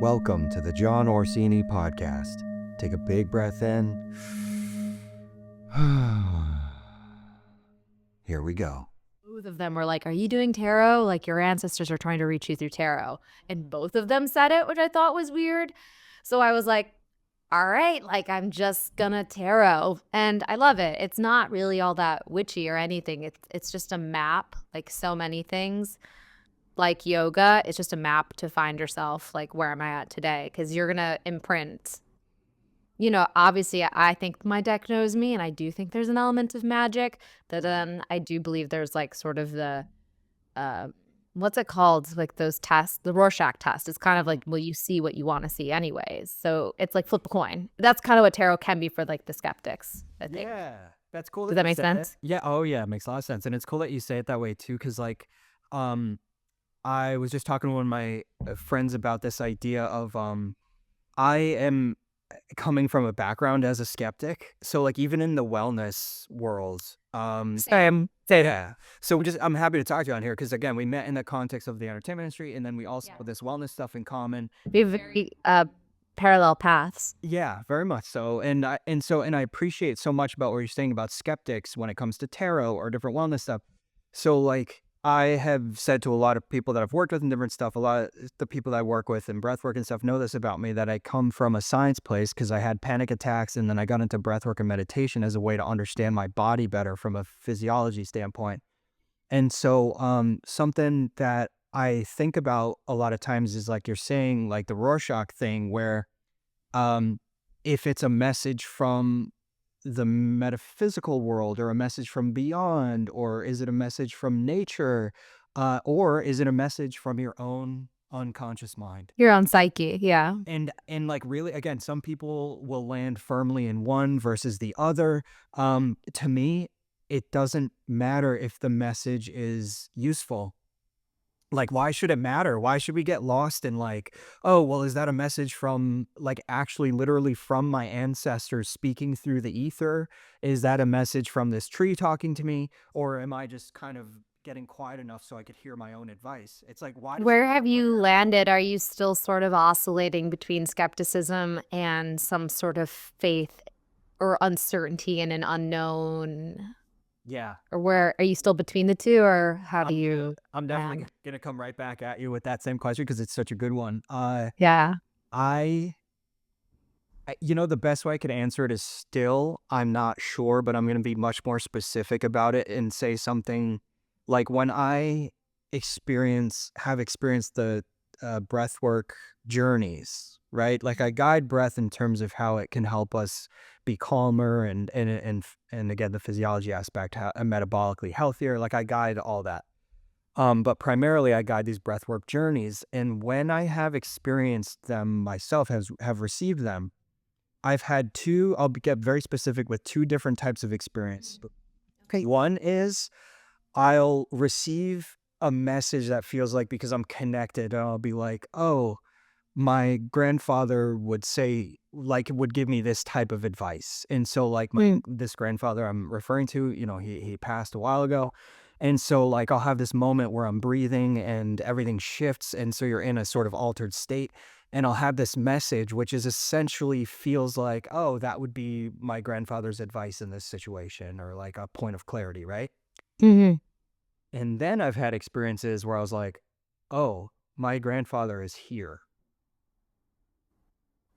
Welcome to the Jon Orsini podcast. Take a big breath in. Here we go. Both of them were like, "Are you doing tarot? Like your ancestors are trying to reach you through tarot." And both of them said it, which I thought was weird. So I was like, all right, like I'm just gonna tarot. And I love it. It's not really all that witchy or anything. It's just a map, like so many things. Like yoga, it's just a map to find yourself, like where am I at today? Because you're gonna imprint. Obviously, I think my deck knows me, and I do think there's an element of magic. But then I do believe there's like sort of the, uh, what's it called? Like those tests, the Rorschach test. It's kind of like, well, you see what you want to see anyways. So it's like flip a coin. That's kind of what tarot can be for like the skeptics, I think. Yeah, that's cool. Does that you make said it. sense? Yeah. Oh, yeah. It makes a lot of sense, and it's cool that you say it that way too. Because I was just talking to one of my friends about this idea of I am coming from a background as a skeptic, so like even in the wellness world, Same. yeah. So I'm happy to talk to you on here because again, we met in the context of the entertainment industry, and then we also have this wellness stuff in common. We have very parallel paths. Yeah, very much so. And I appreciate so much about what you're saying about skeptics when it comes to tarot or different wellness stuff. So like I have said to a lot of people that I've worked with and different stuff, a lot of the people that I work with and breathwork and stuff know this about me, that I come from a science place because I had panic attacks, and then I got into breathwork and meditation as a way to understand my body better from a physiology standpoint. And so something that I think about a lot of times is like you're saying, like the Rorschach thing, where um, if it's a message from the metaphysical world or a message from beyond, or is it a message from nature, or is it a message from your own unconscious mind? Your own psyche, yeah. And like really, again, some people will land firmly in one versus the other. To me, it doesn't matter if the message is useful. Like, why should it matter? Why should we get lost in like, oh, well, is that a message from like actually literally from my ancestors speaking through the ether? Is that a message from this tree talking to me? Or am I just kind of getting quiet enough so I could hear my own advice? It's like, why? Where have you landed? Are you still sort of oscillating between skepticism and some sort of faith or uncertainty in an unknown? Yeah. Or where are you still between the two, or how do you? I'm definitely going to come right back at you with that same question because it's such a good one. Yeah. The best way I could answer it is still, I'm not sure, but I'm going to be much more specific about it and say something like when I have experienced the breathwork journeys, right? Like I guide breath in terms of how it can help us be calmer and again, the physiology aspect, metabolically healthier. Like I guide all that. But primarily I guide these breathwork journeys. And when I have experienced them myself, have received them, I've had I'll get very specific with two different types of experience. Okay. One is I'll receive a message that feels like, because I'm connected, and I'll be like, oh, my grandfather would give me this type of advice. And so like this grandfather I'm referring to, he passed a while ago. And so like I'll have this moment where I'm breathing and everything shifts. And so you're in a sort of altered state. And I'll have this message, which is essentially feels like, oh, that would be my grandfather's advice in this situation, or like a point of clarity, right? Mm-hmm. And then I've had experiences where I was like, oh, my grandfather is here.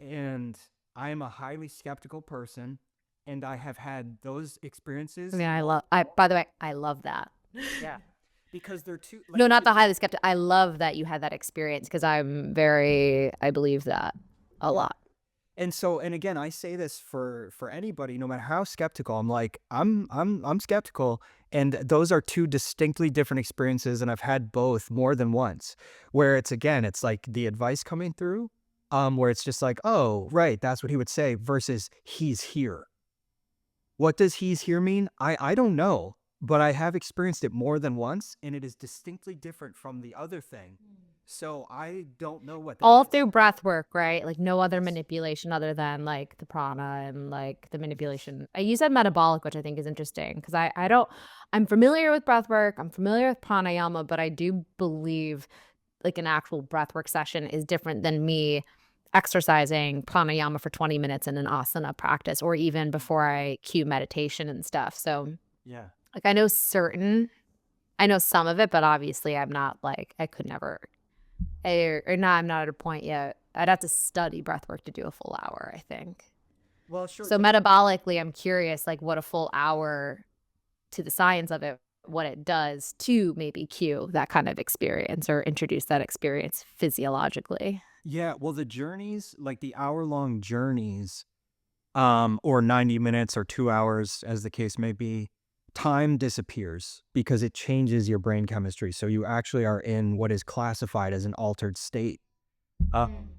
And I am a highly skeptical person, and I have had those experiences. I mean, by the way, I love that. Yeah. Because they're too... Like, no, not the highly skeptical. I love that you had that experience because I believe that a lot. And so, and again, I say this for anybody, no matter how skeptical. I'm like, I'm skeptical, and those are two distinctly different experiences, and I've had both more than once. Where it's like the advice coming through, where it's just like, oh, right, that's what he would say, versus he's here. What does he's here mean? I don't know, but I have experienced it more than once, and it is distinctly different from the other thing. So I don't know what that all is. through breath work, right? Like no other manipulation other than like the prana and like the manipulation. You said metabolic, which I think is interesting because I'm familiar with breath work. I'm familiar with pranayama, but I do believe like an actual breathwork session is different than me exercising pranayama for 20 minutes in an asana practice, or even before I cue meditation and stuff. So Yeah. like I know some of it, but obviously I'm not like, I could never, or no, I'm not at a point yet. I'd have to study breathwork to do a full hour, I think. Well, sure. So metabolically, I'm curious, like what a full hour, to the science of it, what it does to maybe cue that kind of experience or introduce that experience physiologically. Yeah, well, the journeys, like the hour-long journeys, or 90 minutes or 2 hours, as the case may be, time disappears because it changes your brain chemistry. So you actually are in what is classified as an altered state.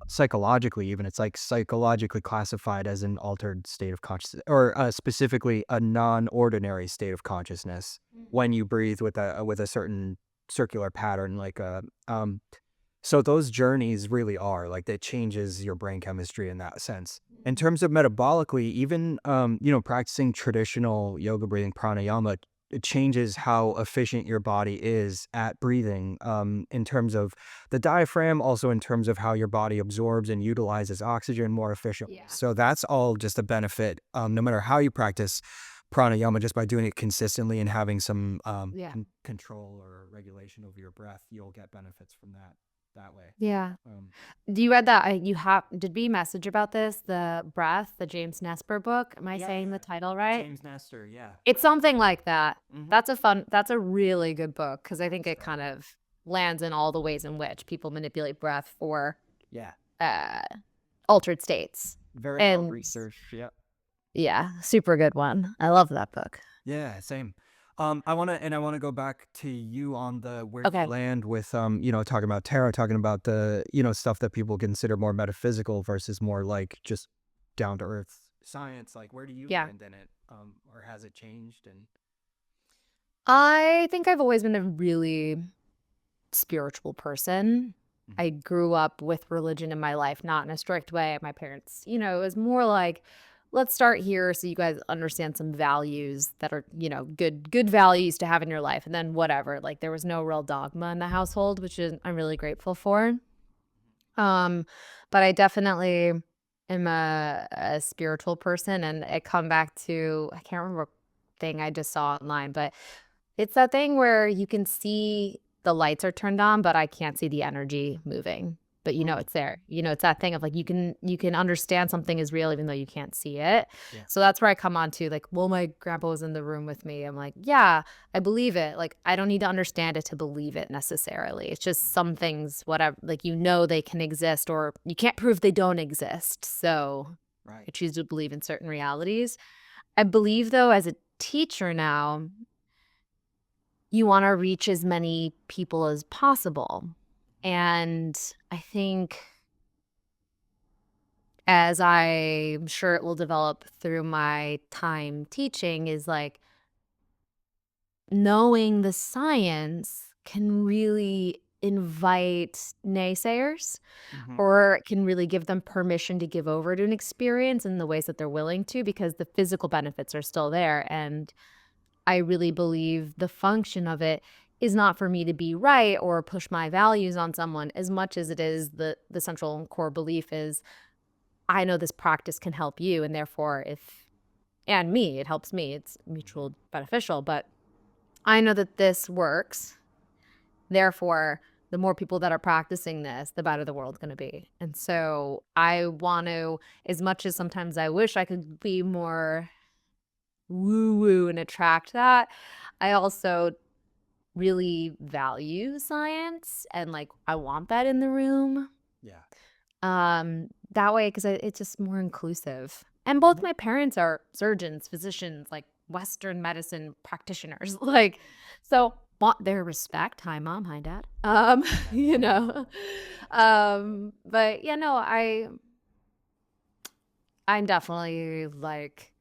Psychologically, even it's like psychologically classified as an altered state of consciousness, or specifically a non-ordinary state of consciousness when you breathe with a certain circular pattern, like so those journeys really are like, that changes your brain chemistry in that sense. In terms of metabolically, even practicing traditional yoga breathing pranayama, it changes how efficient your body is at breathing, in terms of the diaphragm, also in terms of how your body absorbs and utilizes oxygen more efficiently. Yeah. So that's all just a benefit, no matter how you practice pranayama, just by doing it consistently and having some Yeah. control or regulation over your breath, you'll get benefits from that way. Yeah. You read that? Did we message about this? The Breath, the James Nesper book. Am I saying the title right? James Nestor, yeah. It's something like that. Mhm. That's a really good book, because I think it kind of lands in all the ways in which people manipulate breath for Yeah. altered states. Very And- well researched. Yeah. Yeah, super good one. I love that book. Yeah, same. I want to go back to you on the where Okay. you land with talking about tarot, talking about the stuff that people consider more metaphysical versus more like just down to earth science. Like, where do you Yeah. land in it? Or has it changed? And I think I've always been a really spiritual person. I grew up with religion in my life, not in a strict way. My parents, it was more like, let's start here so you guys understand some values that are, good values to have in your life. And then whatever, like there was no real dogma in the household, which I'm really grateful for. But I definitely am a spiritual person, and I come back to, I can't remember what thing I just saw online, but it's that thing where you can see the lights are turned on, but I can't see the energy moving. But it's there. It's that thing of like, you can understand something is real even though you can't see it. Yeah. So that's where I come on to, like, well, my grandpa was in the room with me. I'm like, yeah, I believe it. Like, I don't need to understand it to believe it necessarily. It's just some things, whatever, like, they can exist, or you can't prove they don't exist. So right. I choose to believe in certain realities. I believe, though, as a teacher now, you want to reach as many people as possible. And I think, as I'm sure it will develop through my time teaching, is like knowing the science can really invite naysayers, or it can really give them permission to give over to an experience in the ways that they're willing to, because the physical benefits are still there. And I really believe the function of it is not for me to be right or push my values on someone, as much as it is the central and core belief is, I know this practice can help you, and therefore and me, it helps me. It's mutual beneficial, but I know that this works. Therefore, the more people that are practicing this, the better the world's going to be. And so I want to, as much as sometimes I wish I could be more woo-woo and attract that, I also really value science, and like I want that in the room. Yeah. That way, because it's just more inclusive. And both my parents are surgeons, physicians, like Western medicine practitioners. Like, so want their respect. Hi, Mom. Hi, Dad. But I'm definitely like,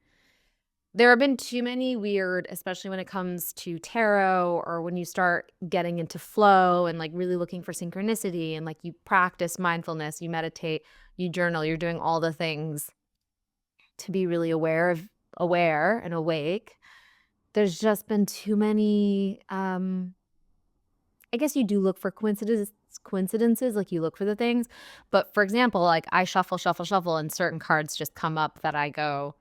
there have been too many weird, especially when it comes to tarot, or when you start getting into flow and like really looking for synchronicity, and like you practice mindfulness, you meditate, you journal, you're doing all the things to be really aware and awake. There's just been too many, I guess you do look for coincidences coincidences, like you look for the things. But for example, like I shuffle, and certain cards just come up that I go,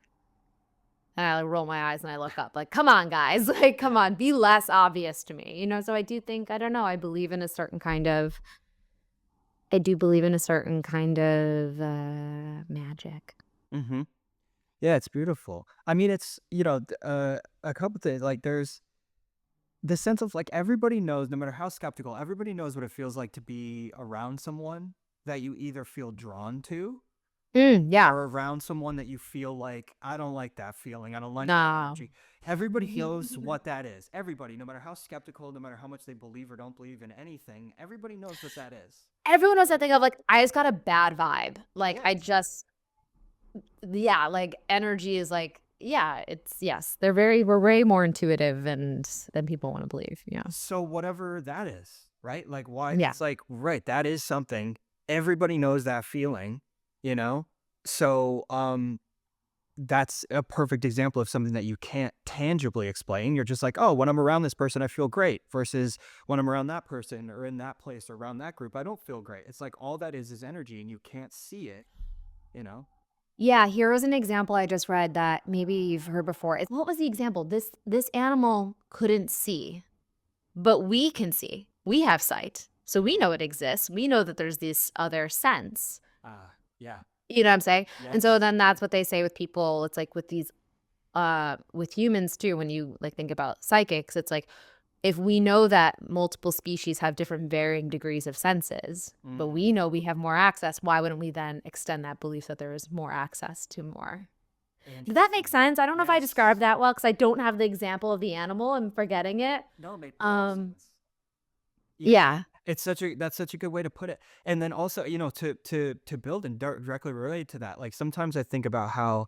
and I like roll my eyes and I look up like, come on, guys, like, come on, be less obvious to me, you know? So I do think, I don't know, I do believe in a certain kind of magic. Mm-hmm. Yeah, it's beautiful. I mean, it's, a couple things. Like, there's the sense of like everybody knows, no matter how skeptical, everybody knows what it feels like to be around someone that you either feel drawn to Yeah. or around someone that you feel like, I don't like that feeling. I don't like that No. energy. Everybody knows what that is. Everybody, no matter how skeptical, no matter how much they believe or don't believe in anything, everybody knows what that is. Everyone knows that thing of like, I just got a bad vibe. Like, Yes. like energy is like, yes, we're way more intuitive than people want to believe. Yeah. So whatever that is, right? Like why Yeah. it's like, right, that is something. Everybody knows that feeling, you know? So that's a perfect example of something that you can't tangibly explain. You're just like, oh, when I'm around this person, I feel great, versus when I'm around that person or in that place or around that group, I don't feel great. It's like all that is energy and you can't see it, you know? Yeah, here was an example I just read that maybe you've heard before. What was the example? This animal couldn't see, but we can see. We have sight. So we know it exists. We know that there's this other sense. Yeah. You know what I'm saying? And so Yes. then that's what they say with people. It's like with these with humans too, when you like think about psychics, it's like if we know that multiple species have different varying degrees of senses, but we know we have more access, why wouldn't we then extend that belief that there is more access to more? Did that make sense? I don't know if I described that well because I don't have the example of the animal. I'm forgetting it. No, it made perfect sense. Yeah. That's such a good way to put it. And then also, to build and directly relate to that, like sometimes I think about how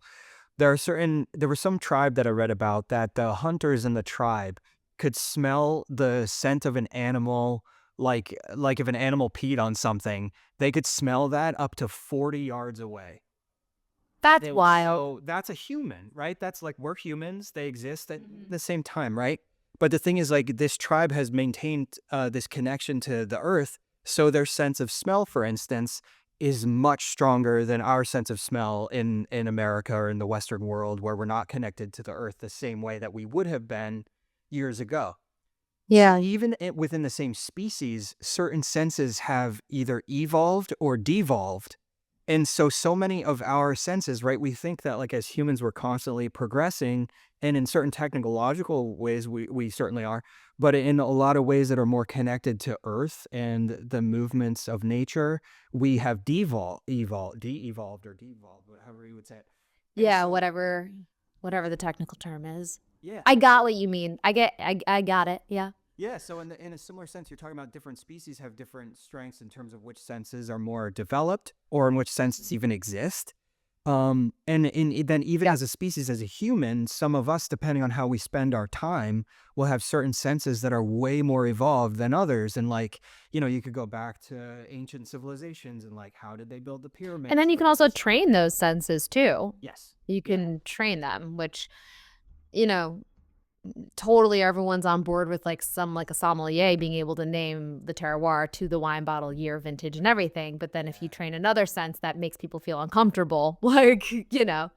there was some tribe that I read about that the hunters in the tribe could smell the scent of an animal, like if an animal peed on something, they could smell that up to 40 yards away. That's wild. So that's a human, right? That's like we're humans. They exist at the same time, right? But the thing is, like, this tribe has maintained this connection to the earth. So their sense of smell, for instance, is much stronger than our sense of smell in America or in the Western world, where we're not connected to the earth the same way that we would have been years ago. Yeah. Even within the same species, certain senses have either evolved or devolved. And so many of our senses, right? We think that like as humans, we're constantly progressing. And in certain technological ways, we certainly are. But in a lot of ways that are more connected to Earth and the movements of nature, we have de-evolved or devolved, whatever you would say it. Yeah, whatever the technical term is. Yeah. I got what you mean. I got it. Yeah. Yeah, so in a similar sense, you're talking about different species have different strengths in terms of which senses are more developed or in which senses even exist. And then even as a species, as a human, some of us, depending on how we spend our time, will have certain senses that are way more evolved than others. And like, you could go back to ancient civilizations and like, how did they build the pyramids? And then you can also train those senses too. Yes. You can train them, which, totally everyone's on board with like a sommelier being able to name the terroir to the wine bottle, year, vintage, and everything. But then if you train another sense that makes people feel uncomfortable, like, it's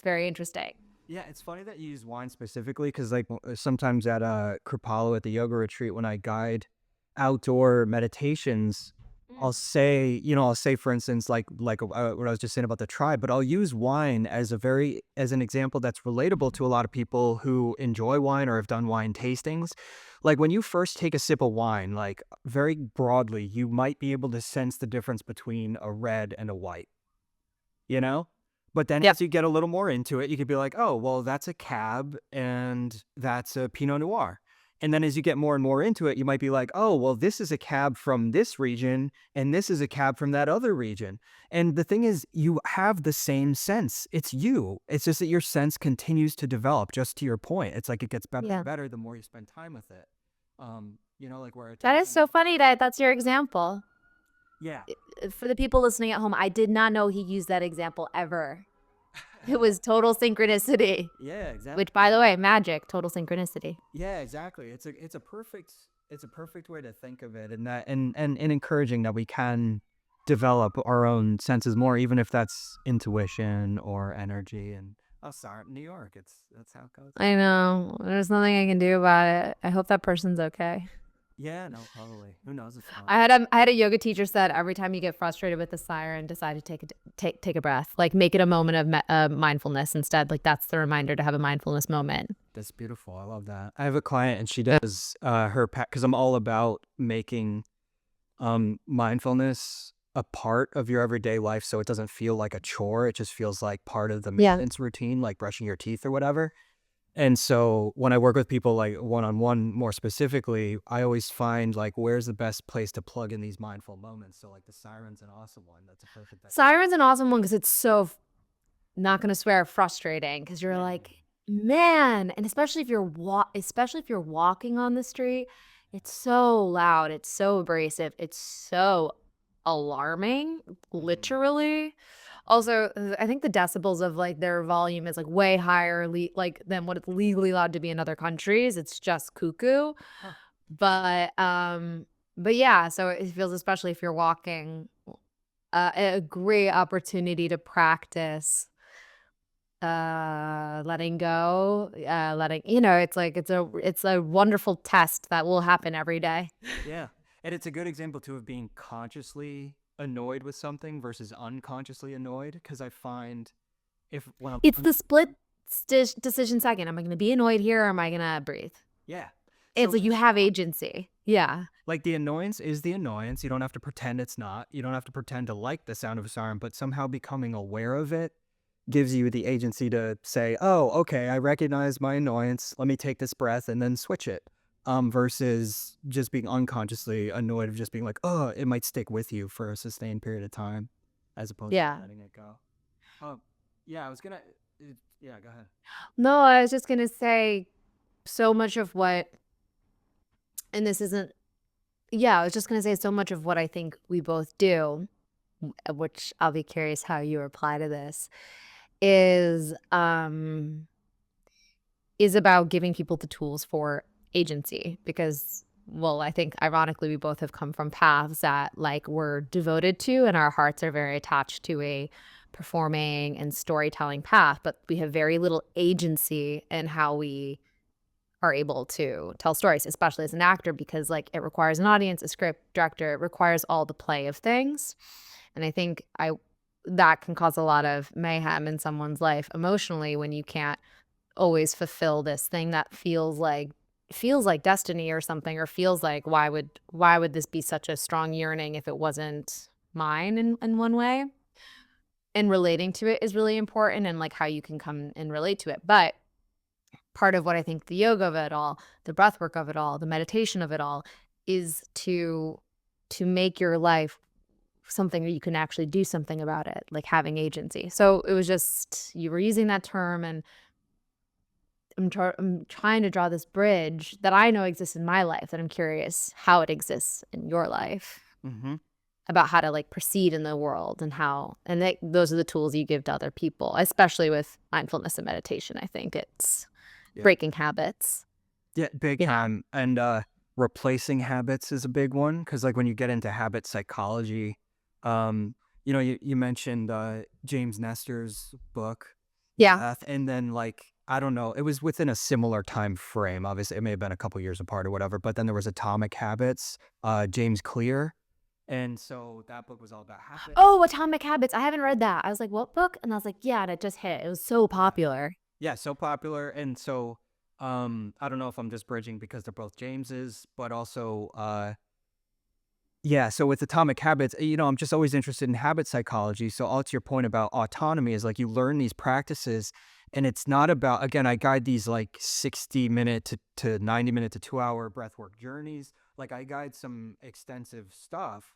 very interesting. Yeah, it's funny that you use wine specifically because like sometimes at Kripalu at the yoga retreat, when I guide outdoor meditations, I'll say, for instance, like what I was just saying about the tribe, but I'll use wine as an example that's relatable to a lot of people who enjoy wine or have done wine tastings. Like when you first take a sip of wine, like very broadly, you might be able to sense the difference between a red and a white, But then as you get a little more into it, you could be like, oh, well, that's a Cab and that's a Pinot Noir. And then as you get more and more into it, you might be like, oh, well, this is a Cab from this region and this is a Cab from that other region. And the thing is, you have the same sense. It's you. It's just that your sense continues to develop, just to your point. It's like it gets better and better the more you spend time with it. Like where That is so funny that that's your example. Yeah. For the people listening at home, I did not know he used that example ever. It was total synchronicity. Yeah, exactly. Which, by the way, magic, total synchronicity. Yeah, exactly. It's a perfect It's a perfect way to think of it, and that and encouraging that we can develop our own senses more, even if that's intuition or energy. And oh, sorry, New York. That's how it goes. I know. There's nothing I can do about it. I hope that person's okay. Yeah, no, totally. Who knows if not? I had a yoga teacher said every time you get frustrated with the siren, decide to take a breath. Like make it a moment of mindfulness instead. Like that's the reminder to have a mindfulness moment. That's beautiful. I love that. I have a client, and she does her because I'm all about making mindfulness a part of your everyday life, so it doesn't feel like a chore. It just feels like part of the Yeah. maintenance routine, like brushing your teeth or whatever. And so when I work with people like one-on-one more specifically, I always find like where's the best place to plug in these mindful moments. So like the siren's an awesome one. That's a perfect thing. Siren's an awesome one because it's so not gonna swear frustrating because you're like, man, and especially if you're walking on the street, it's so loud, it's so abrasive, it's so alarming, literally. Also, I think the decibels of like their volume is like way higher like than what it's legally allowed to be in other countries. It's just cuckoo. Huh. But yeah, so it feels, especially if you're walking, a great opportunity to practice letting go, letting, it's like it's a wonderful test that will happen every day. Yeah. And it's a good example too of being consciously annoyed with something versus unconsciously annoyed. Because I find when I'm It's the split decision second. Am I going to be annoyed here or am I going to breathe? yeah. It's So like you have agency. Yeah. like the annoyance is the annoyance. You don't have to pretend it's not. You don't have to pretend to like the sound of a siren, but somehow becoming aware of it gives you the agency to say, oh, okay, I recognize my annoyance. Let me take this breath and then switch it. Versus just being unconsciously annoyed of just being like, oh, it might stick with you for a sustained period of time, as opposed Yeah. to letting it go. Yeah, I was gonna. Yeah, go ahead. No, I was just going to say so much of what, and this isn't, yeah, I was just going to say so much of what I think we both do, which I'll be curious how you reply to this, is about giving people the tools for agency because, well, I think ironically we both have come from paths that like we're devoted to and our hearts are very attached to a performing and storytelling path, but we have very little agency in how we are able to tell stories, especially as an actor, because like it requires an audience, a script, director, it requires all the play of things. And I think that can cause a lot of mayhem in someone's life emotionally when you can't always fulfill this thing that feels like destiny or something, or feels like why would this be such a strong yearning if it wasn't mine in one way. And relating to it is really important, and like how you can come and relate to it. But part of what I think the yoga of it all, the breath work of it all, the meditation of it all is to make your life something where you can actually do something about it, like having agency. So it was just, you were using that term, and I'm trying to draw this bridge that I know exists in my life, that I'm curious how it exists in your life, Mm-hmm. about how to like proceed in the world and those are the tools you give to other people, especially with mindfulness and meditation. I think it's breaking habits. Yeah, big time. And replacing habits is a big one, because like when you get into habit psychology, you mentioned James Nestor's book. Yeah. And then like, I don't know, it was within a similar time frame. Obviously, it may have been a couple years apart or whatever, but then there was Atomic Habits, James Clear. And so that book was all about habits. Oh, Atomic Habits. I haven't read that. I was like, what book? And I was like, yeah, and it just hit. It was so popular. Yeah, so popular. And so I don't know if I'm just bridging because they're both Jameses, but also yeah, so with Atomic Habits, I'm just always interested in habit psychology. So all to your point about autonomy is like you learn these practices, and it's not about, again, I guide these like 60-minute to 90-minute to 2-hour breathwork journeys. Like I guide some extensive stuff,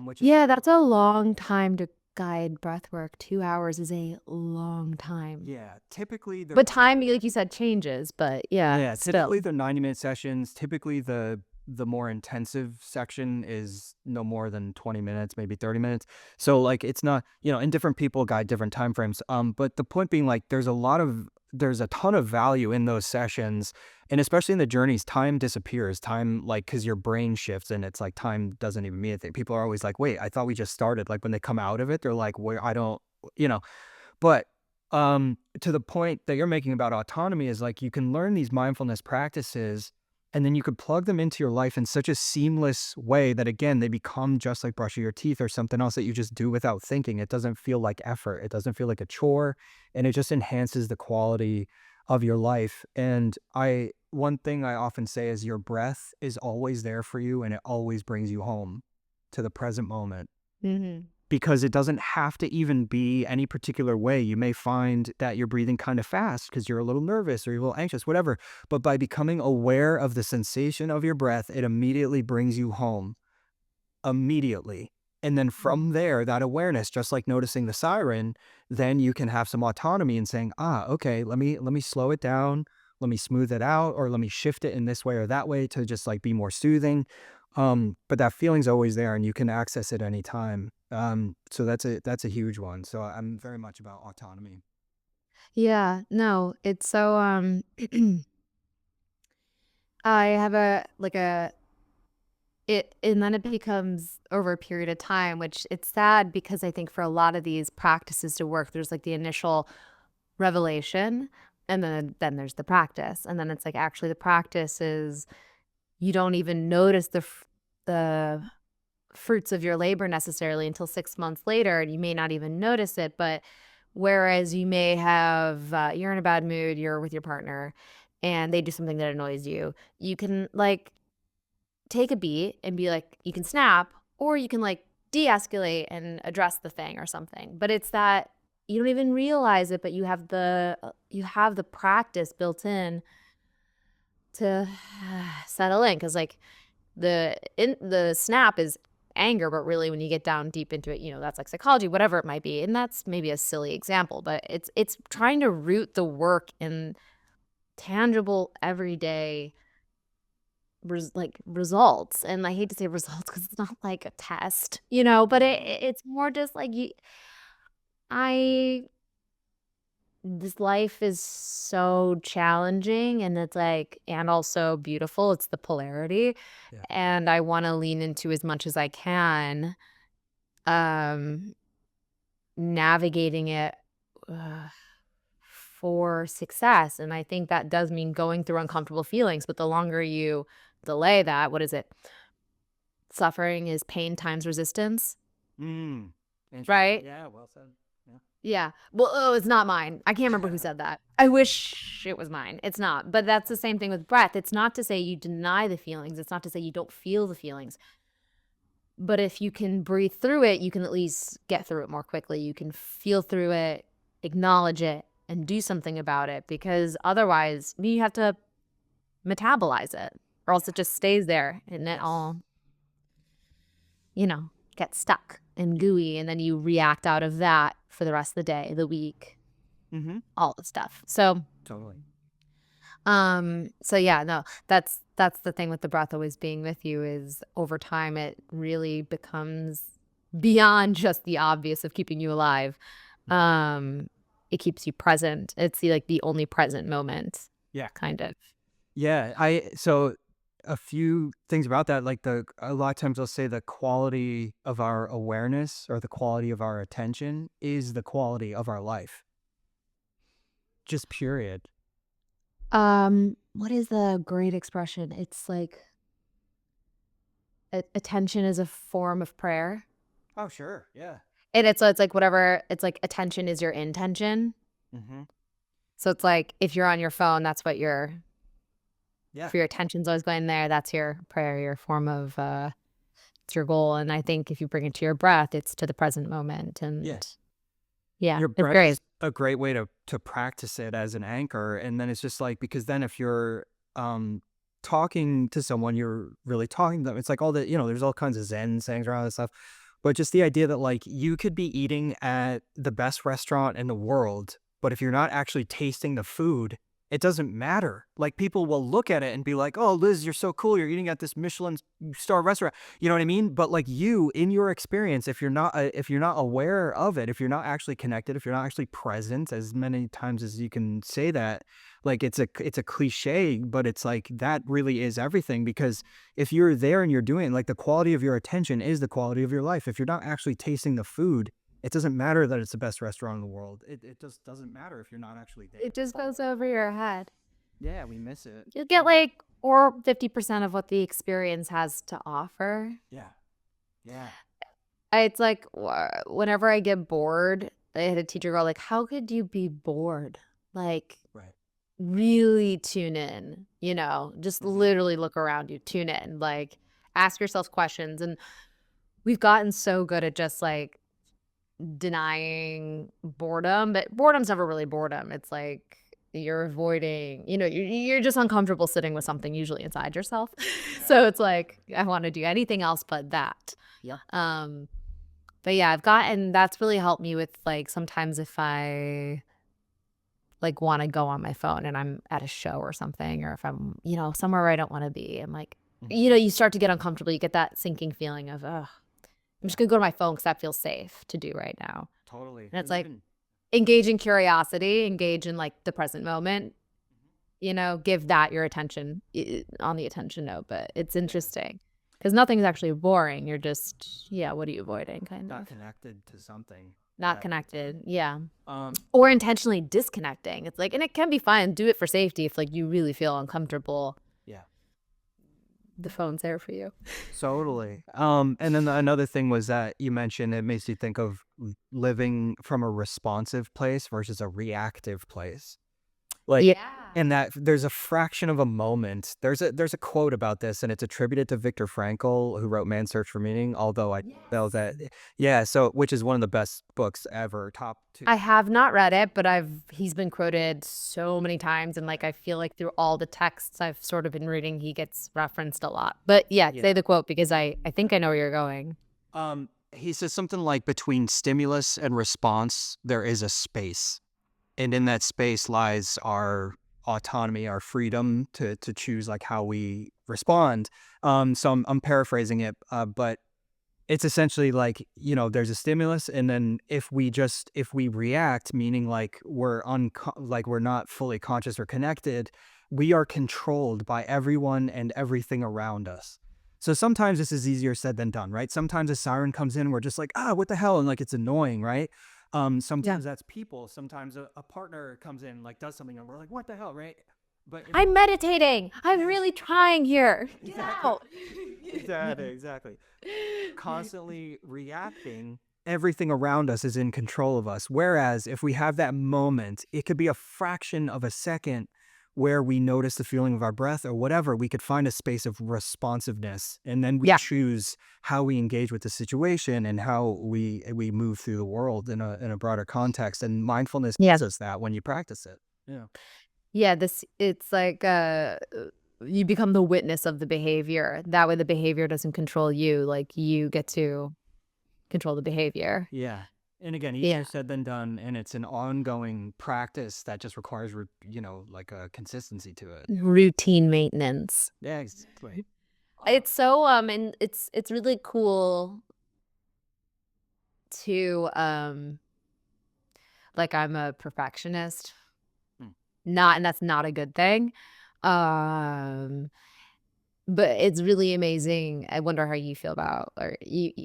which is, Yeah, that's a long time to guide breath work. 2 hours is a long time. yeah, typically But time, like you said, changes. But yeah, still. typically they're 90-minute sessions. Typically the more intensive section is no more than 20 minutes, maybe 30 minutes. So like it's not, and different people guide different time frames. But the point being, like, there's a lot of there's a ton of value in those sessions, and especially in the journeys, time disappears. Time, like, because your brain shifts, and it's like time doesn't even mean anything. People are always like, "Wait, I thought we just started." Like when they come out of it, they're like, "Where I don't," you know. But to the point that you're making about autonomy is like you can learn these mindfulness practices and then you could plug them into your life in such a seamless way that again, they become just like brushing your teeth or something else that you just do without thinking. It doesn't feel like effort. It doesn't feel like a chore, and it just enhances the quality of your life. And one thing I often say is your breath is always there for you and it always brings you home to the present moment, Mm-hmm. because it doesn't have to even be any particular way. You may find that you're breathing kind of fast because you're a little nervous or you're a little anxious, whatever. But by becoming aware of the sensation of your breath, it immediately brings you home. Immediately. And then from there, that awareness, just like noticing the siren, then you can have some autonomy in saying, okay, let me slow it down, let me smooth it out, or let me shift it in this way or that way to just like be more soothing. But that feeling's always there and you can access it anytime. So that's a huge one. So I'm very much about autonomy. Yeah, no, it's so I have a like a it and then it becomes over a period of time, which it's sad because I think for a lot of these practices to work, there's like the initial revelation and then there's the practice. And then it's like actually the practice is you don't even notice the fruits of your labor necessarily until 6 months later, and you may not even notice it. But whereas you may have you're in a bad mood, you're with your partner and they do something that annoys you, you can like take a beat and be like, you can snap, or you can like de-escalate and address the thing or something. But it's that you don't even realize it, but you have the practice built in to settle in, because like the snap is anger, but really when you get down deep into it, that's like psychology, whatever it might be. And that's maybe a silly example, but it's trying to root the work in tangible everyday results. And I hate to say results because it's not like a test, but it's more just like I this life is so challenging, and it's like, and also beautiful. It's the polarity. Yeah. And I want to lean into as much as I can, um, navigating it uh, for success. And I think that does mean going through uncomfortable feelings, but the longer you delay that, what is it? Suffering is pain times resistance, Interesting. right? Yeah, well said. Yeah. Yeah. Well, oh, it's not mine. I can't remember who said that. I wish it was mine. It's not. But that's the same thing with breath. It's not to say you deny the feelings. It's not to say you don't feel the feelings. But if you can breathe through it, you can at least get through it more quickly. You can feel through it, acknowledge it, and do something about it. Because otherwise, you have to metabolize it, or else it just stays there and it all, gets stuck and gooey. And then you react out of that for the rest of the day, the week, all the stuff. So Totally. so yeah, no, that's the thing with the breath always being with you is over time it really becomes beyond just the obvious of keeping you alive. It keeps you present. It's the only present moment. Yeah. Kind of. Yeah, so a few things about that, like a lot of times I'll say the quality of our awareness or the quality of our attention is the quality of our life. Just period. What is the great expression? It's like attention is a form of prayer. Oh, sure. Yeah. And it's like whatever, it's like attention is your intention. So it's like if you're on your phone, that's what if your attention's always going there, that's your prayer, your form of it's your goal. And I think if you bring it to your breath, it's to the present moment. And yeah, Your it's breath great. is a great way to practice it as an anchor. And then it's just like, because then if you're talking to someone, you're really talking to them. It's like all the, there's all kinds of Zen sayings around this stuff. But just the idea that like you could be eating at the best restaurant in the world, but if you're not actually tasting the food, it doesn't matter. Like, people will look at it and be like, oh, Liz, you're so cool. You're eating at this Michelin star restaurant. You know what I mean? But like, you, in your experience, if you're not aware of it, if you're not actually connected, if you're not actually present, as many times as you can say that, like, it's a cliche, but it's like, that really is everything. Because if you're there and you're doing it, like, the quality of your attention is the quality of your life. If you're not actually tasting the food, it doesn't matter that it's the best restaurant in the world. It just doesn't matter if you're not actually there. It just goes over your head. Yeah, we miss it. You'll get like, or 50% of what the experience has to offer. Yeah. Yeah. It's like, whenever I get bored, I had a teacher go like, how could you be bored? Like, Right. really tune in, just literally look around you, tune in, like, ask yourself questions. And we've gotten so good at just like denying boredom, but boredom's never really boredom. It's like you're avoiding, you're just uncomfortable sitting with something usually inside yourself. So it's like, I want to do anything else but that. Yeah. But yeah, that's really helped me with, like, sometimes if I like want to go on my phone and I'm at a show or something, or if I'm, somewhere where I don't want to be, I'm like, you start to get uncomfortable. You get that sinking feeling of, oh, I'm just gonna go to my phone because that feels safe to do right now. Totally. And it's like, engage in curiosity, engage in like the present moment, give that your attention on the attention note. But it's interesting because nothing's actually boring. You're just, what are you avoiding? Not connected to something. Not connected. Yeah. Or intentionally disconnecting. It's like, and it can be fine. Do it for safety if like you really feel uncomfortable. Yeah. The phone's there for you. Totally. And then another thing was that you mentioned, it makes you think of living from a responsive place versus a reactive place. Like, and that there's a fraction of a moment. There's a quote about this, and it's attributed to Viktor Frankl, who wrote Man's Search for Meaning. Although I know that, so which is one of the best books ever, top 2. I have not read it, but he's been quoted so many times, and like I feel like through all the texts I've sort of been reading, he gets referenced a lot. But say the quote because I think I know where you're going. He says something like, between stimulus and response, there is a space. And in that space lies our autonomy, our freedom to choose like how we respond. So I'm paraphrasing it, but it's essentially like, there's a stimulus, and then if we react, meaning like we're not fully conscious or connected, we are controlled by everyone and everything around us. So sometimes this is easier said than done, right? Sometimes a siren comes in, we're just like, what the hell? And like, it's annoying, right? Sometimes that's people. Sometimes a partner comes in, like does something, and we're like, what the hell, right? But I'm meditating. I'm really trying here. Get out. Exactly. Constantly reacting, everything around us is in control of us. Whereas if we have that moment, it could be a fraction of a second where we notice the feeling of our breath or whatever. We could find a space of responsiveness, and then we choose how we engage with the situation and how we move through the world in a broader context. And mindfulness gives us that when you practice it. It's like you become the witness of the behavior. That way the behavior doesn't control you. Like, you get to control the behavior. And again, easier said than done, and it's an ongoing practice that just requires, like a consistency to it. Routine maintenance. Yeah, exactly. It's so and it's really cool to like, I'm a perfectionist. And that's not a good thing. But it's really amazing. I wonder how you feel about, or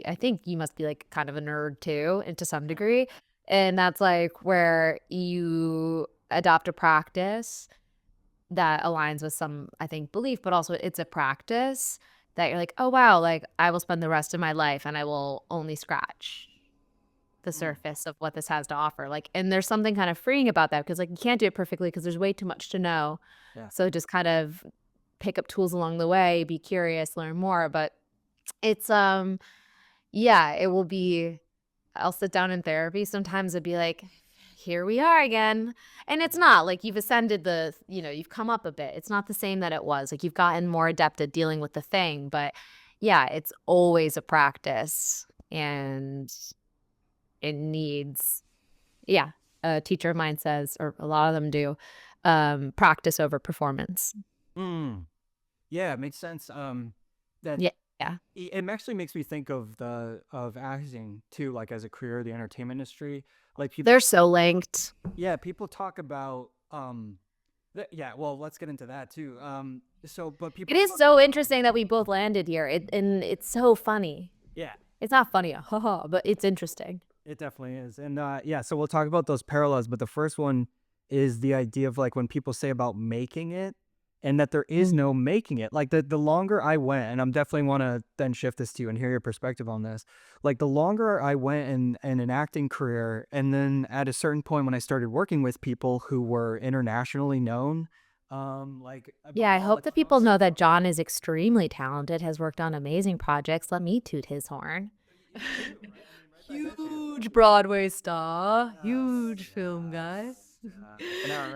I think you must be like kind of a nerd too, and to some degree. And that's like where you adopt a practice that aligns with some, I think, belief, but also it's a practice that you're like, oh wow, like I will spend the rest of my life and I will only scratch the surface of what this has to offer. Like, and there's something kind of freeing about that, because like you can't do it perfectly because there's way too much to know. So just kind of pick up tools along the way, be curious, learn more. But it's it will be, I'll sit down in therapy sometimes, it'd be like, here we are again. And it's not like you've ascended you've come up a bit. It's not the same that it was. Like, you've gotten more adept at dealing with the thing, but it's always a practice, and it needs, a teacher of mine says, or a lot of them do, practice over performance. Yeah, it makes sense. That Yeah. it actually makes me think of acting too, like as a career, the entertainment industry. Like people, They're so linked. yeah, people talk about yeah. Well, let's get into that too. But people It is talk, so interesting that we both landed here. And it's so funny. yeah, It's not funny, haha, but it's interesting. it definitely is. And yeah, so we'll talk about those parallels, but the first one is the idea of like when people say about making it and that there is no making it. Like the longer I went, and I'm definitely want to then shift this to you and hear your perspective on this. Like the longer I went in an acting career, and then at a certain point when I started working with people who were internationally known, like Yeah, I all hope that people across know that Jon is extremely talented, has worked on amazing projects. Let me toot his horn. Huge Broadway star, huge film guy.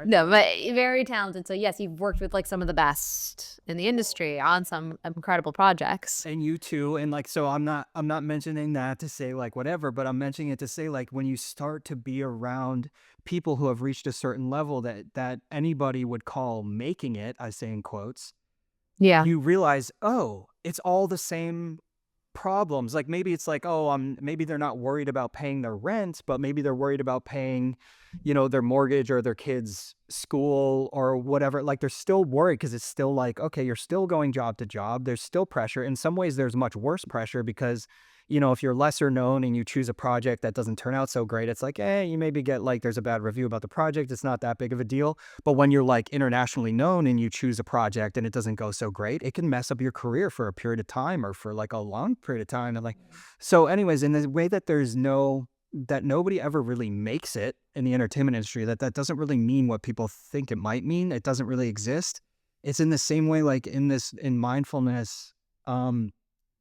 No, but very talented. So yes, you've worked with like some of the best in the industry on some incredible projects. And you too, and like, so I'm not mentioning that to say like whatever, but I'm mentioning it to say like when you start to be around people who have reached a certain level that anybody would call making it, I say in quotes, Yeah. you realize, oh, it's all the same problems. Like maybe it's like, oh, maybe they're not worried about paying their rent, but maybe they're worried about paying, their mortgage or their kids' school or whatever. Like they're still worried because it's still like, okay, you're still going job to job. There's still pressure. In some ways, there's much worse pressure because, if you're lesser known and you choose a project that doesn't turn out so great, it's like, you maybe get like, there's a bad review about the project. It's not that big of a deal. But when you're like internationally known and you choose a project and it doesn't go so great, it can mess up your career for a period of time or for like a long period of time. And like, so anyways, in the way that that nobody ever really makes it in the entertainment industry, that doesn't really mean what people think it might mean. It doesn't really exist. It's in the same way, like in mindfulness,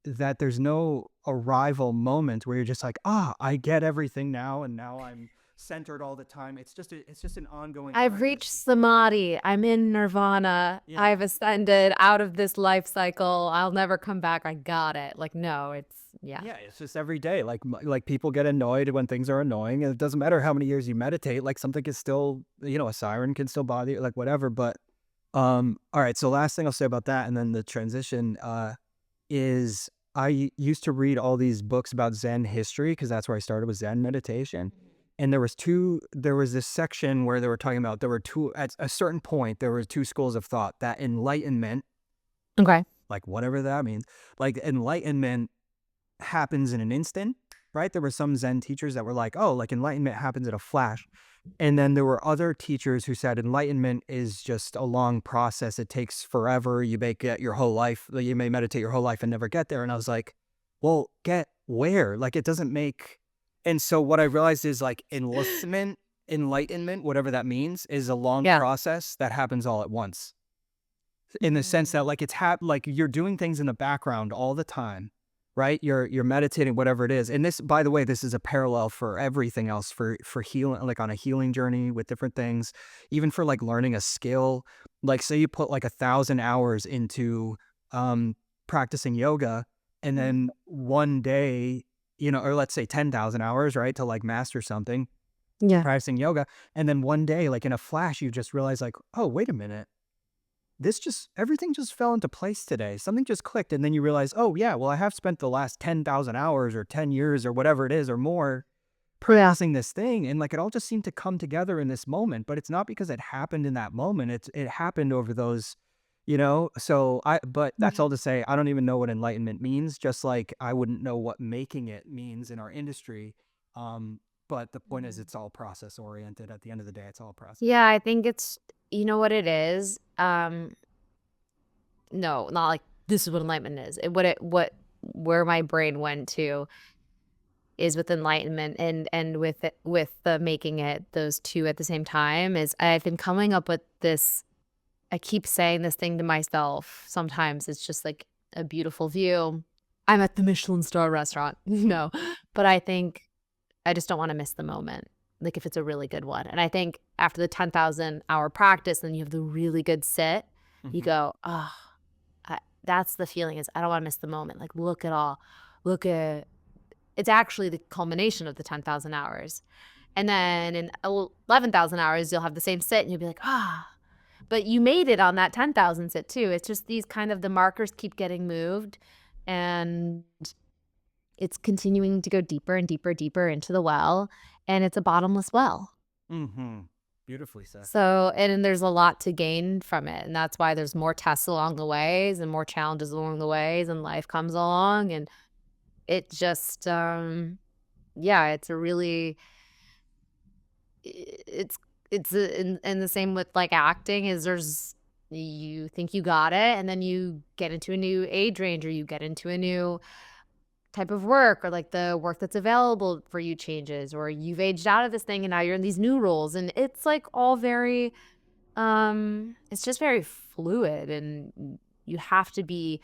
that there's no arrival moment where you're just like, I get everything now. And now I'm centered all the time. It's just an ongoing I've practice. reached samadhi. I'm in nirvana. Yeah. I've ascended out of this life cycle. I'll never come back. I got it. Like, no, it's, yeah. Yeah, it's just every day. Like people get annoyed when things are annoying, and it doesn't matter how many years you meditate. Like something is still, a siren can still bother you, like whatever. But all right. So last thing I'll say about that, and then the transition is used to read all these books about Zen history because that's where I started with Zen meditation. And there was this section where they were talking about at a certain point there were two schools of thought: that enlightenment, Okay. like whatever that means, like enlightenment happens in an instant, right? There were some Zen teachers that were like, oh, like enlightenment happens in a flash. And then there were other teachers who said enlightenment is just a long process. It takes forever. You may get your whole life, you may meditate your whole life and never get there. And I was like, well, get where? Like it doesn't make. And so what I realized is like enlightenment, whatever that means, is a long process that happens all at once. In the sense that like like you're doing things in the background all the time, right? You're meditating, whatever it is. And this, by the way, this is a parallel for everything else, for healing, like on a healing journey with different things, even for like learning a skill. Like say you put like 1,000 hours into practicing yoga, and then one day, or let's say 10,000 hours, right, to like master something, practicing yoga. And then one day, like in a flash, you just realize like, oh, wait a minute. Everything just fell into place today. Something just clicked. And then you realize, oh yeah, well, I have spent the last 10,000 hours or 10 years or whatever it is or more practicing this thing. And like, it all just seemed to come together in this moment, but it's not because it happened in that moment. It happened over those, but that's all to say, I don't even know what enlightenment means. Just like I wouldn't know what making it means in our industry. But the point is it's all process oriented. At the end of the day, it's all process. Yeah, I think it's, you know what it is? No, not like this is what enlightenment is. Where my brain went to is with enlightenment and with the making it, those two at the same time, is I've been coming up with this. I keep saying this thing to myself. Sometimes it's just like a beautiful view. I'm at the Michelin star restaurant. No, but I think I just don't want to miss the moment. Like if it's a really good one. And I think after the 10,000 hour practice, then you have the really good sit, you go, that's the feeling, is I don't want to miss the moment. Like it's actually the culmination of the 10,000 hours. And then in 11,000 hours, you'll have the same sit and you'll be like, but you made it on that 10,000 sit too. It's just these kind of the markers keep getting moved, and it's continuing to go deeper and deeper, deeper into the well, and it's a bottomless well. Mm-hmm. Beautifully said. So, and there's a lot to gain from it. And that's why there's more tests along the ways and more challenges along the ways, and life comes along, and it just, yeah, it's a really, it's, and the same with like acting is you think you got it, and then you get into a new age range, or you get into a new type of work, or like the work that's available for you changes, or you've aged out of this thing and now you're in these new roles, and it's like all very it's just very fluid, and you have to be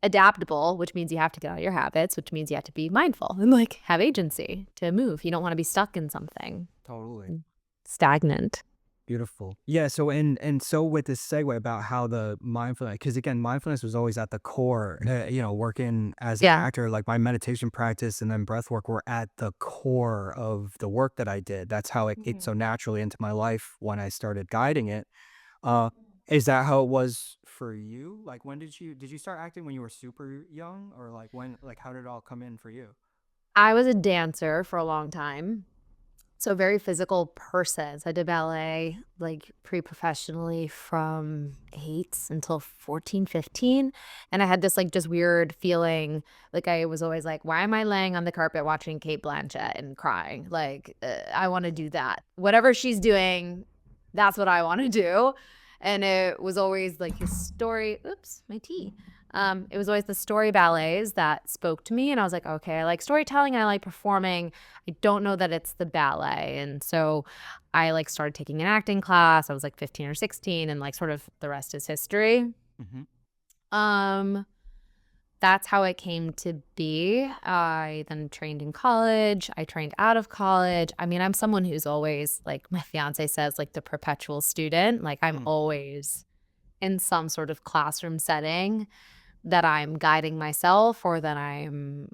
adaptable, which means you have to get out of your habits, which means you have to be mindful and like have agency to move. You don't want to be stuck in something Totally. stagnant. Beautiful. Yeah. So and so with this segue about how the mindfulness, because again, mindfulness was always at the core. Working as an Yeah. actor, like my meditation practice and then breath work were at the core of the work that I did. That's how it so naturally into my life when I started guiding it. Is that how it was for you? Like, when did you start acting when you were super young, or like when, like how did it all come in for you? I was a dancer for a long time. So a very physical person. So I did ballet like pre-professionally from 8 until 14, 15. And I had this like just weird feeling. Like I was always like, why am I laying on the carpet watching Kate Blanchett and crying? Like I want to do that. Whatever she's doing, that's what I want to do. And it was always like his story. Oops, my tea. It was always the story ballets that spoke to me. And I was like, okay, I like storytelling. I like performing. I don't know that it's the ballet. And so I like started taking an acting class. I was like 15 or 16, and like sort of the rest is history. That's how it came to be. I then trained in college. I trained out of college. I mean, I'm someone who's always, like my fiance says, like the perpetual student. Like I'm always in some sort of classroom setting that I'm guiding myself, or that I'm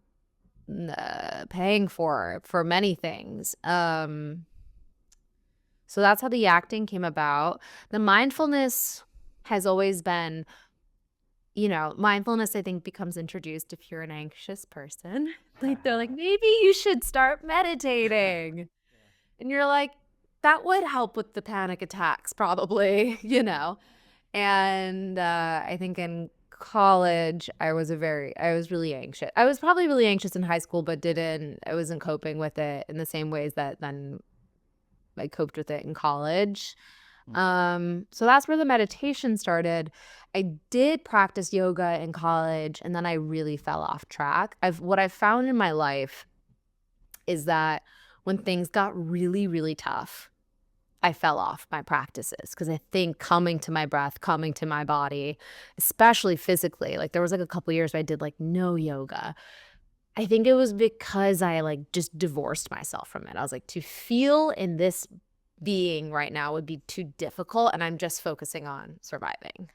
paying for many things. So that's how the acting came about. The mindfulness has always been, mindfulness I think becomes introduced if you're an anxious person. Like they're like, maybe you should start meditating. And you're like, that would help with the panic attacks probably, And I think in college, I was really anxious. I was probably really anxious in high school, but I wasn't coping with it in the same ways that then I coped with it in college. So that's where the meditation started. I did practice yoga in college, and then I really fell off track. What I've found in my life is that when things got really, really tough, I fell off my practices, because I think coming to my breath, coming to my body, especially physically, like there was like a couple years where I did like no yoga. I think it was because I like just divorced myself from it. I was like, to feel in this being right now would be too difficult, and I'm just focusing on surviving.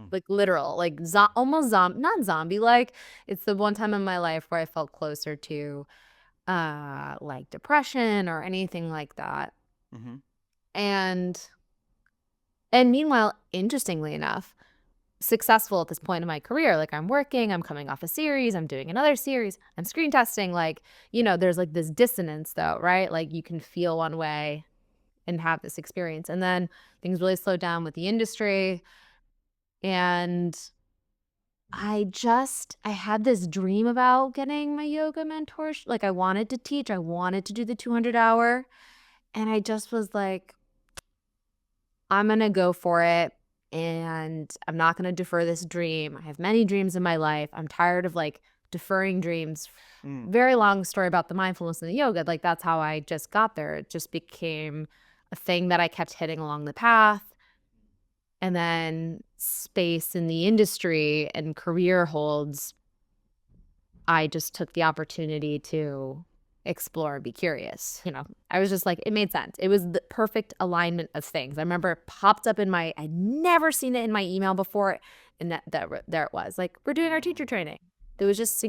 Like literal, like almost not zombie like. It's the one time in my life where I felt closer to like depression or anything like that. And meanwhile, interestingly enough, successful at this point in my career. Like I'm working, I'm coming off a series, I'm doing another series, I'm screen testing. Like, there's like this dissonance though, right? Like you can feel one way and have this experience. And then things really slowed down with the industry. And I had this dream about getting my yoga mentor. Like I wanted to teach, I wanted to do the 200-hour. And I just was like, I'm going to go for it, and I'm not going to defer this dream. I have many dreams in my life. I'm tired of like deferring dreams. Very long story about the mindfulness and the yoga. Like that's how I just got there. It just became a thing that I kept hitting along the path. And then space in the industry and career holds, I just took the opportunity to explore and be curious. I was just like, it made sense. It was the perfect alignment of things. I remember it popped up I'd never seen it in my email before, and there it was. Like, we're doing our teacher training. It was just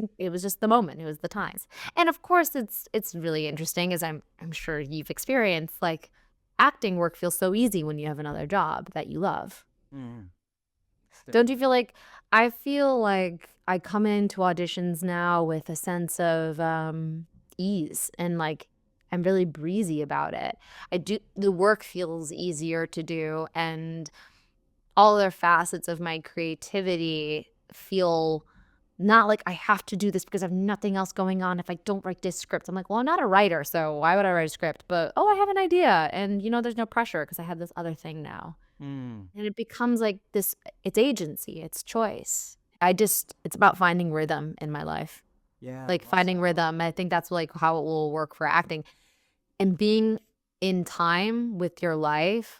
the moment. It was the times. And of course, it's really interesting, as I'm sure you've experienced. Like, acting work feels so easy when you have another job that you love. Mm. Don't you feel like, I feel like I come into auditions now with a sense of ease, and like I'm really breezy about it. The work feels easier to do, and all other facets of my creativity feel not like I have to do this because I have nothing else going on. If I don't write this script, I'm like, well, I'm not a writer, so why would I write a script? But I have an idea, and there's no pressure because I have this other thing now. Mm. And it becomes like this, it's agency, it's choice. It's about finding rhythm in my life. Yeah. Like finding rhythm. I think that's like how it will work for acting. And being in time with your life,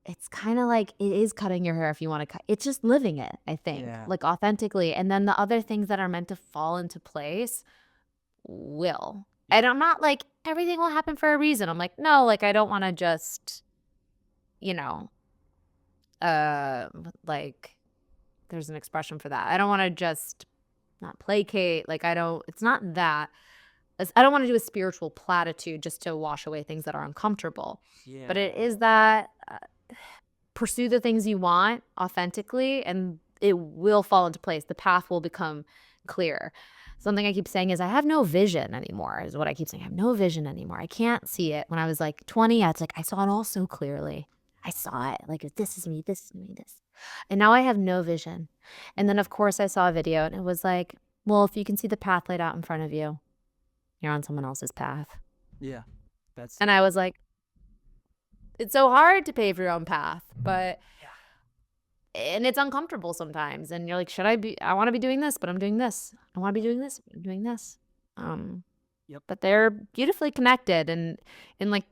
it's kind of like it is cutting your hair if you want to cut. It's just living it, I think, Yeah. like authentically. And then the other things that are meant to fall into place will. And I'm not like everything will happen for a reason. I'm like, no, like I don't want to just, like there's an expression for that. I don't want to just not placate. Like it's not that. I don't want to do a spiritual platitude just to wash away things that are uncomfortable. Yeah. But it is that pursue the things you want authentically and it will fall into place. The path will become clear. Something I keep saying is I have no vision anymore, is what I keep saying. I have no vision anymore. I can't see it. When I was like 20, it's like I saw it all so clearly. I saw it. Like, this is me, this is me, this. And now I have no vision. And then, of course, I saw a video and it was like, well, if you can see the path laid out in front of you, you're on someone else's path. Yeah. And I was like, it's so hard to pave your own path, but and it's uncomfortable sometimes. And you're like, I want to be doing this, but I'm doing this. I want to be doing this, but I'm doing this. Yep. But they're beautifully connected. And in like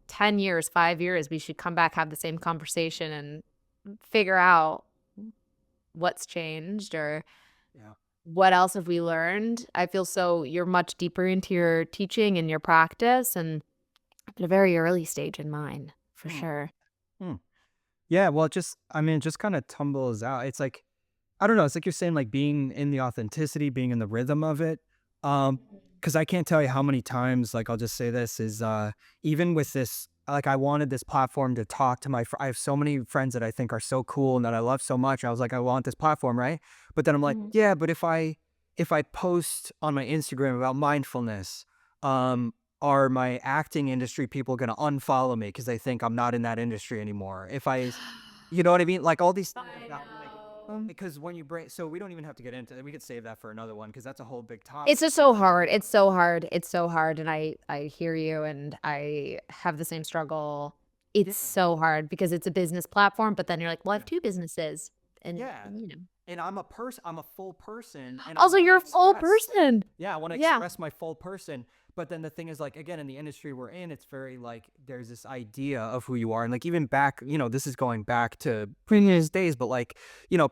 10 years, 5 years, we should come back, have the same conversation and figure out what's changed or what else have we learned. I feel so you're much deeper into your teaching and your practice and at a very early stage in mine, for sure. Yeah, well, it just kind of tumbles out. It's like, I don't know. It's like you're saying, like being in the authenticity, being in the rhythm of it. Because I can't tell you how many times, like, I'll just say this is, even with this, like, I wanted this platform to talk to I have so many friends that I think are so cool and that I love so much. I was like, I want this platform, right? But then I'm like, yeah, but if I post on my Instagram about mindfulness, are my acting industry people going to unfollow me because they think I'm not in that industry anymore? If I, you know what I mean? Like all these things about, like, because when you break, so we don't even have to get into it. We could save that for another one because that's a whole big topic. It's just so hard. It's so hard. It's so hard. And I hear you and I have the same struggle. It's so hard because it's a business platform, but then you're like, well, I have two businesses. And and I'm a full person. And also you're a full person. Yeah, I want to express my full person. But then the thing is, like, again, in the industry we're in, it's very like there's this idea of who you are. And like even back, this is going back to previous days, but like,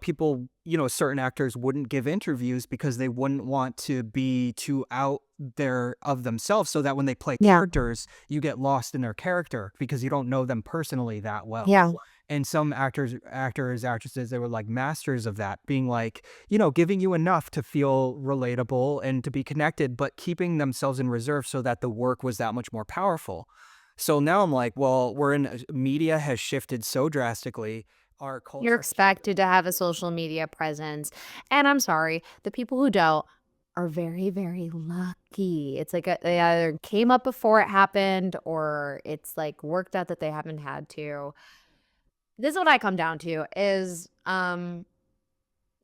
people, certain actors wouldn't give interviews because they wouldn't want to be too out there of themselves so that when they play characters, you get lost in their character because you don't know them personally that well. Yeah. And some actors, actresses, they were like masters of that, being like, giving you enough to feel relatable and to be connected, but keeping themselves in reserve so that the work was that much more powerful. So now I'm like, well, media has shifted so drastically. Our culture. You're expected to have a social media presence. And I'm sorry, the people who don't are very, very lucky. It's like they either came up before it happened or it's like worked out that they haven't had to. This is what I come down to is no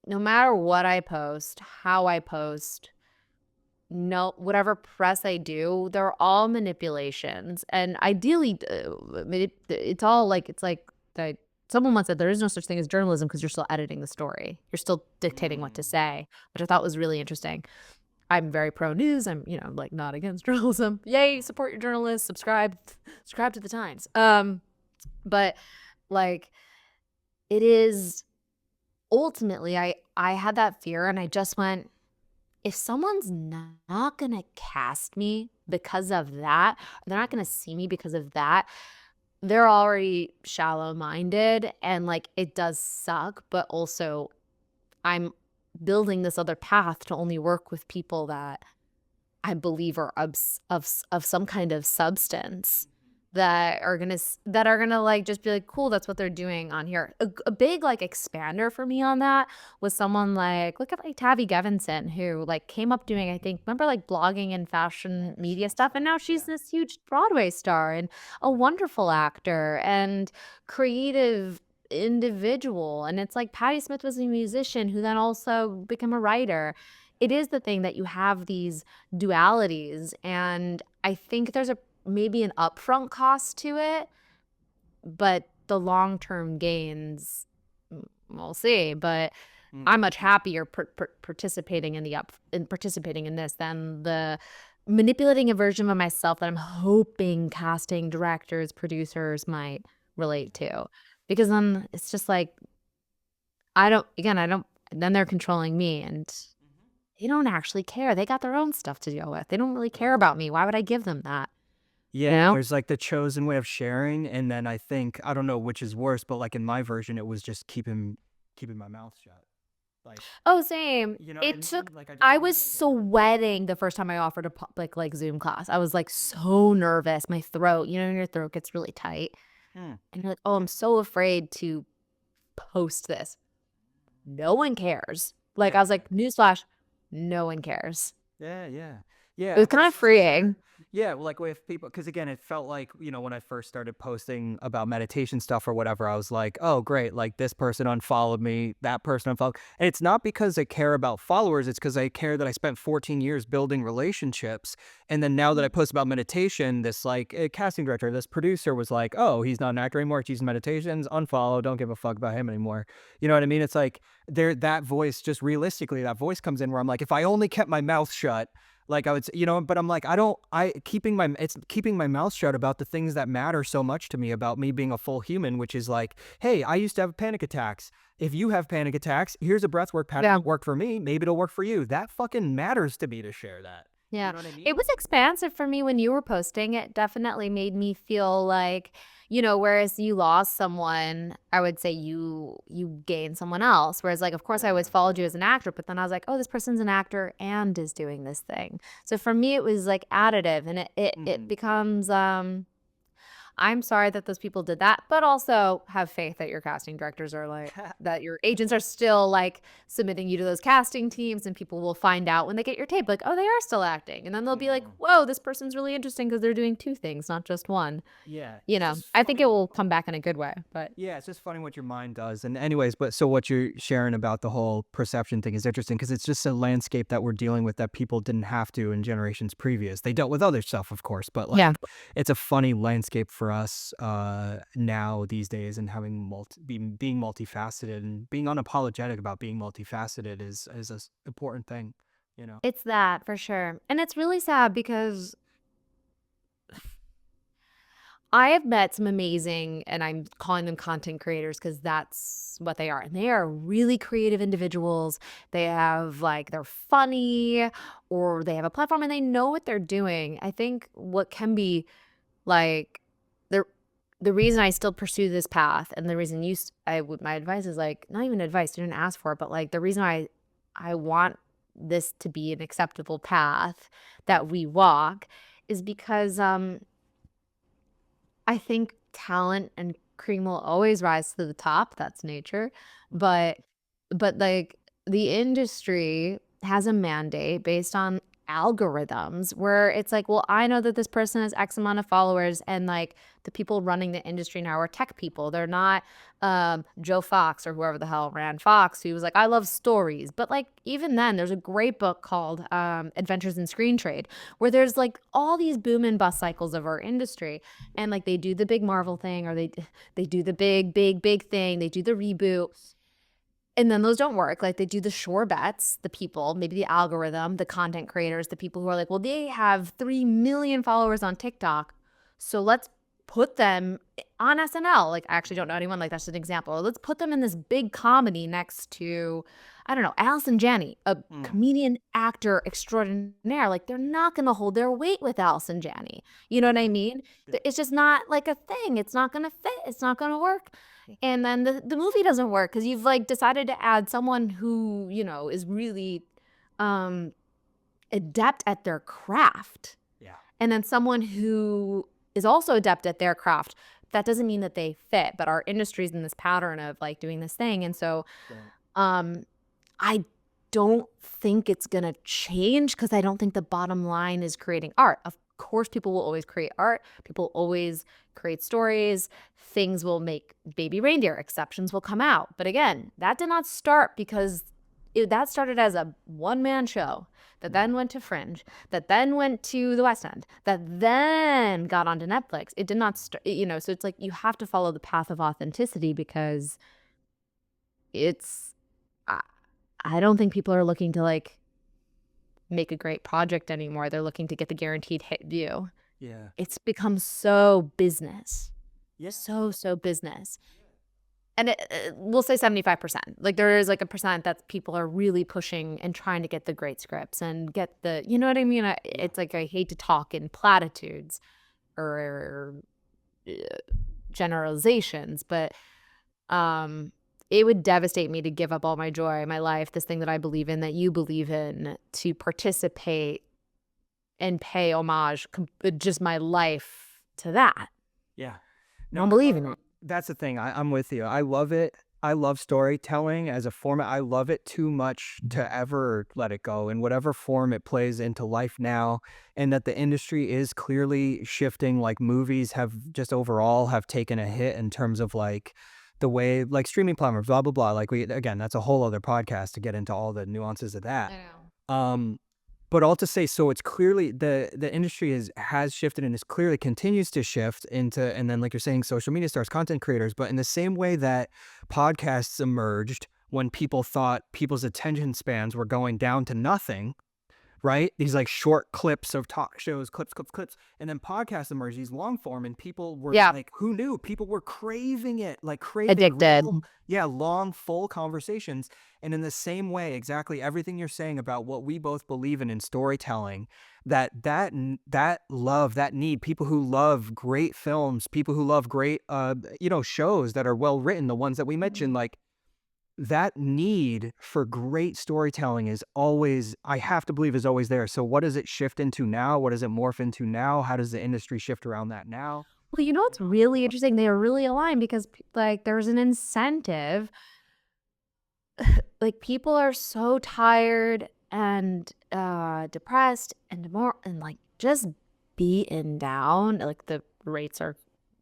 matter what I post, how I post, whatever press I do, they're all manipulations. And ideally, it's all like, it's like someone once said there is no such thing as journalism because you're still editing the story. You're still dictating what to say, which I thought was really interesting. I'm very pro news. I'm, like not against journalism. Yay, support your journalists, subscribe to the Times. But like it is ultimately I had that fear and I just went, if someone's not gonna cast me because of that, they're not gonna see me because of that, they're already shallow-minded. And like it does suck, but also I'm building this other path to only work with people that I believe are of some kind of substance. that are gonna like just be like, cool, that's what they're doing on here. A big like expander for me on that was someone like, look at like Tavi Gevinson, who like came up doing, I think, remember like blogging and fashion media stuff, and now she's this huge Broadway star and a wonderful actor and creative individual. And it's like Patti Smith was a musician who then also became a writer. It is the thing that you have these dualities, and I think there's maybe an upfront cost to it, but the long-term gains, we'll see. But I'm much happier participating in this than the manipulating a version of myself that I'm hoping casting directors, producers might relate to, because then it's just like then they're controlling me, and they don't actually care. They got their own stuff to deal with. They don't really care about me. Why would I give them that? Yeah, You know? there's like the chosen way of sharing, and then I think I don't know which is worse, but like in my version, it was just keeping my mouth shut. Like, Oh, same. you know what I It took mean? Like I wanted was to share. sweating the first time I offered a public like Zoom class. I was like so nervous. My throat, your throat gets really tight. Hmm. And you're like, oh, I'm so afraid to post this. No one cares. Like, I was like, newsflash, no one cares. Yeah, yeah, It was kind of freeing. yeah. Well, like with people, because again, it felt like when I first started posting about meditation stuff or whatever, I was like, oh, great, like this person unfollowed me, that person unfollowed, and it's not because I care about followers, it's because I care that I spent 14 years building relationships, and then now that I post about meditation, this like casting director, this producer was like, oh, he's not an actor anymore, he's using meditations, unfollow, don't give a fuck about him anymore. You know what I mean? It's like that voice, just realistically, that voice comes in where I'm like, if I only kept my mouth shut, like I would say, but I'm like, it's keeping my mouth shut about the things that matter so much to me, about me being a full human, which is like, hey, I used to have panic attacks. If you have panic attacks, here's a breathwork pattern Yeah. that worked for me. Maybe it'll work for you. That fucking matters to me to share that. Yeah. You know what I mean? It was expansive for me when you were posting. It definitely made me feel like, whereas you lost someone, I would say you gained someone else. Whereas like, of course, I always followed you as an actor, but then I was like, oh, this person's an actor and is doing this thing. So for me, it was like additive, and it becomes I'm sorry that those people did that, but also have faith that your casting directors are like, that your agents are still like submitting you to those casting teams, and people will find out when they get your tape, like, oh, they are still acting. And then they'll be like, whoa, this person's really interesting because they're doing two things, not just one. Yeah. I think it will come back in a good way, but Yeah, it's just funny what your mind does. And anyways, so what you're sharing about the whole perception thing is interesting, because it's just a landscape that we're dealing with that people didn't have to in generations previous. They dealt with other stuff, of course, but like, yeah. it's a funny landscape for us now these days, and having being multifaceted and being unapologetic about being multifaceted is an important thing, It's that for sure. And it's really sad because I have met some amazing, and I'm calling them content creators because that's what they are. And they are really creative individuals. They have they're funny, or they have a platform and they know what they're doing. I think what can be like the reason I still pursue this path, and the reason my advice is like, not even advice, you didn't ask for it, but like the reason I want this to be an acceptable path that we walk is because I think talent and cream will always rise to the top. That's nature. But like the industry has a mandate based on algorithms where it's like, well, I know that this person has X amount of followers, and like the people running the industry now are tech people. They're not Joe Fox or whoever the hell ran Fox, who was like, I love stories. But like even then, there's a great book called Adventures in Screen Trade, where there's like all these boom and bust cycles of our industry, and like they do the big Marvel thing, or they do the big thing, they do the reboot. And then those don't work. Like they do the sure bets, the people, maybe the algorithm, the content creators, the people who are like, well, they have 3 million followers on TikTok, so let's put them on SNL. Like, I actually don't know anyone, like that's an example. Let's put them in this big comedy next to, I don't know, Allison Janney, a comedian, actor extraordinaire. Like, they're not going to hold their weight with Allison Janney. You know what I mean? It's just not like a thing. It's not going to fit. It's not going to work. And then the movie doesn't work because you've like decided to add someone who, is really adept at their craft. Yeah. And then someone who is also adept at their craft. That doesn't mean that they fit, but our industry's in this pattern of like doing this thing. And so I don't think it's going to change because I don't think the bottom line is creating art. Of course, people will always create art. People always create stories. Things will make baby reindeer. Exceptions will come out. But again, that did not start because that started as a one-man show that then went to Fringe, that then went to the West End, that then got onto Netflix. It did not start, so it's like you have to follow the path of authenticity because I don't think people are looking to like make a great project anymore. They're looking to get the guaranteed hit view. Yeah. It's become so business. Yes. So business. And we'll say 75%. Like there is like a percent that people are really pushing and trying to get the great scripts and get the, you know what I mean? It's like I hate to talk in platitudes or generalizations, but it would devastate me to give up all my joy, my life, this thing that I believe in, that you believe in, to participate and pay homage, just my life to that. Yeah. I don't believe in it. That's the thing. I'm with you. I love it. I love storytelling as a format. I love it too much to ever let it go in whatever form it plays into life now. And that the industry is clearly shifting. Like movies have just overall have taken a hit in terms of like the way like streaming platforms, blah, blah, blah. Like again, that's a whole other podcast to get into all the nuances of that. I know. But all to say, so it's clearly the industry has shifted and is clearly continues to shift into, and then like you're saying, social media stars, content creators. But in the same way that podcasts emerged when people thought people's attention spans were going down to nothing, right? These like short clips of talk shows, clips. And then podcasts emerged, these long form, and people were like, who knew? People were craving it, like craving Addicted. long, full conversations. And in the same way, exactly everything you're saying about what we both believe in storytelling, that love, that need, people who love great films, people who love great, shows that are well written, the ones that we mentioned, like, that need for great storytelling is always, I have to believe, is always there. So what does it shift into now? What does it morph into now? How does the industry shift around that now? Well, you know what's really interesting? They are really aligned because like there's an incentive. Like people are so tired and depressed and more and like just beaten down. Like the rates are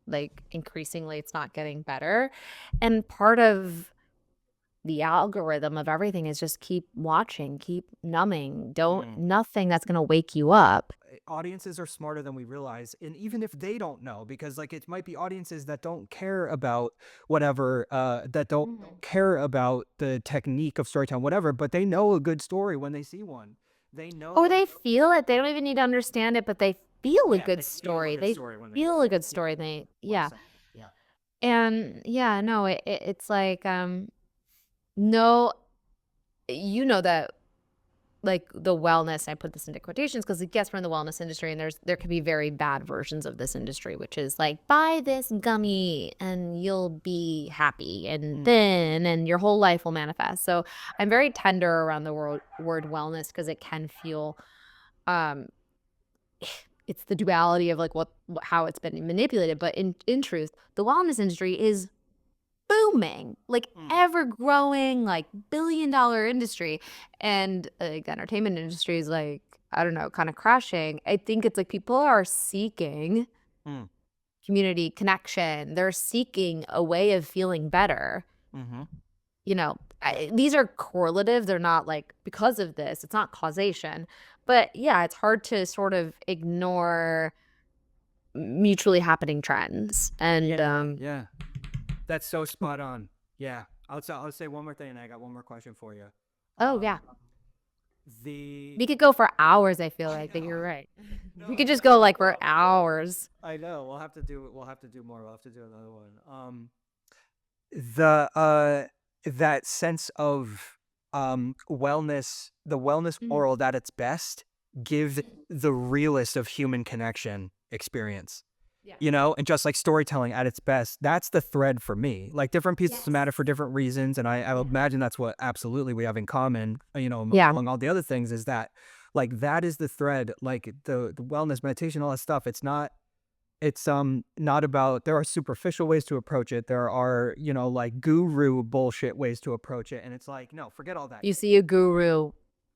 like increasingly, it's not getting better. And part of the algorithm of everything is just keep watching, keep numbing. Nothing that's going to wake you up. Audiences are smarter than we realize. And even if they don't know, because like it might be audiences that don't care about whatever, that don't care about the technique of storytelling, whatever, but they know a good story when they see one. They know. Or they feel it. They don't even need to understand it, but they feel a good story. They feel a good story. And yeah, no, it's like, no, you know that like the wellness, I put this into quotations because it gets from the wellness industry, and there could be very bad versions of this industry, which is like, buy this gummy and you'll be happy and thin and your whole life will manifest. So I'm very tender around the word wellness because it can feel, it's the duality of like how it's been manipulated. But in truth, the wellness industry is booming, like ever growing, like billion-dollar industry, and like the entertainment industry is like, I don't know, kind of crashing. I think it's like people are seeking community connection. They're seeking a way of feeling better. These are correlative. They're not like because of this. It's not causation. But yeah, it's hard to sort of ignore mutually happening trends. And yeah. That's so spot on. Yeah. I'll say one more thing, and I got one more question for you. Oh, yeah. We could go for hours, I feel like, but you're right. We could just go like for hours. I know. We'll have to do more. We'll have to do another one. That sense of wellness, the wellness world at its best gives the realest of human connection experience. Yeah. And just like storytelling at its best, that's the thread for me. Like different pieces matter for different reasons. And I imagine that's what absolutely we have in common, among all the other things, is that like that is the thread, like the wellness, meditation, all that stuff. It's not it's not about, there are superficial ways to approach it. There are, like guru bullshit ways to approach it. And it's like, no, forget all that. You see a guru,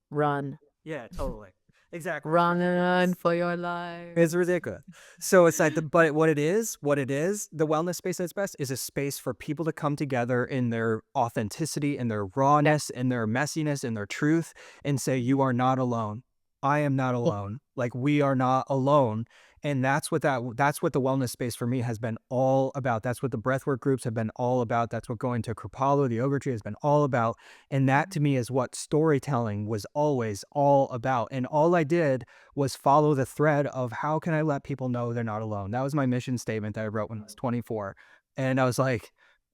run. Yeah, totally. Exactly. Run for your life. It's ridiculous. So it's like, but what it is, the wellness space at its best is a space for people to come together in their authenticity, in their rawness, in their messiness, in their truth, and say, you are not alone. I am not alone. Like, we are not alone. And that's what the wellness space for me has been all about. That's what the breathwork groups have been all about. That's what going to Kripalu, the yoga tree, has been all about. And that to me is what storytelling was always all about. And all I did was follow the thread of, how can I let people know they're not alone? That was my mission statement that I wrote when I was 24. And I was like,